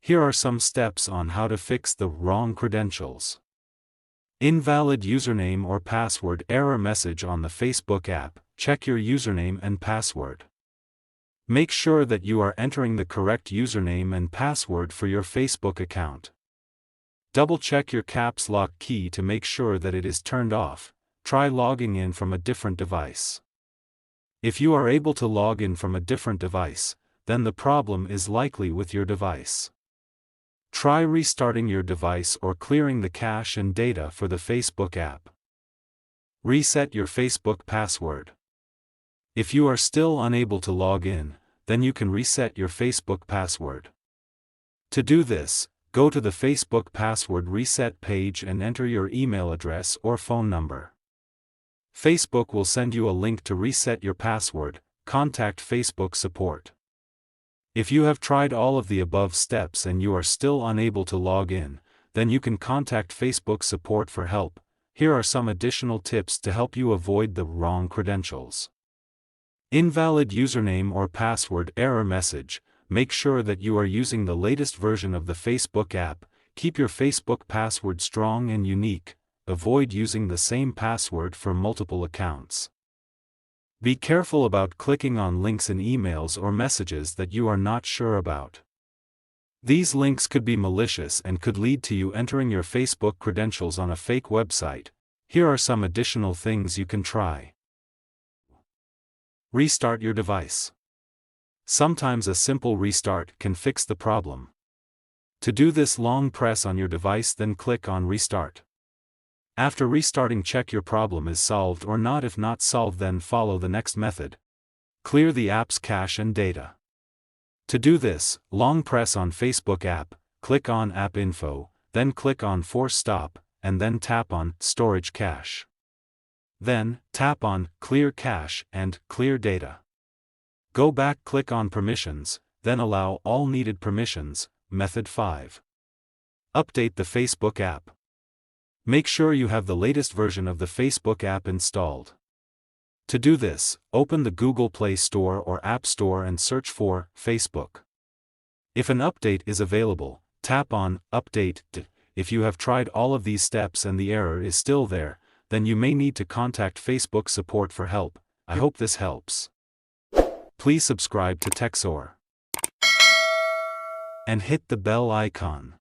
Here are some steps on how to fix the wrong credentials. Invalid username or password error message on the Facebook app. Check your username and password. Make sure that you are entering the correct username and password for your Facebook account. Double-check your caps lock key to make sure that it is turned off. Try logging in from a different device. If you are able to log in from a different device, then the problem is likely with your device. Try restarting your device or clearing the cache and data for the Facebook app. Reset your Facebook password. If you are still unable to log in, then you can reset your Facebook password. To do this, go to the Facebook password reset page and enter your email address or phone number. Facebook will send you a link to reset your password. Contact Facebook support. If you have tried all of the above steps and you are still unable to log in, then you can contact Facebook support for help. Here are some additional tips to help you avoid the wrong credentials. Invalid username or password error message. Make sure that you are using the latest version of the Facebook app. Keep your Facebook password strong and unique. Avoid using the same password for multiple accounts. Be careful about clicking on links in emails or messages that you are not sure about. These links could be malicious and could lead to you entering your Facebook credentials on a fake website. Here are some additional things you can try. Restart your device. Sometimes a simple restart can fix the problem. To do this, long press on your device, then click on Restart. After restarting, check your problem is solved or not. If not solved, then follow the next method. Clear the app's cache and data. To do this, long press on Facebook app, click on App Info, then click on Force Stop, and then tap on Storage Cache. Then, tap on Clear Cache and Clear Data. Go back, click on Permissions, then allow all needed permissions. Method 5. Update the Facebook app. Make sure you have the latest version of the Facebook app installed. To do this, open the Google Play Store or App Store and search for Facebook. If an update is available, tap on Update. If you have tried all of these steps and the error is still there, then you may need to contact Facebook support for help. I hope this helps. Please subscribe to TechSoar and hit the bell icon.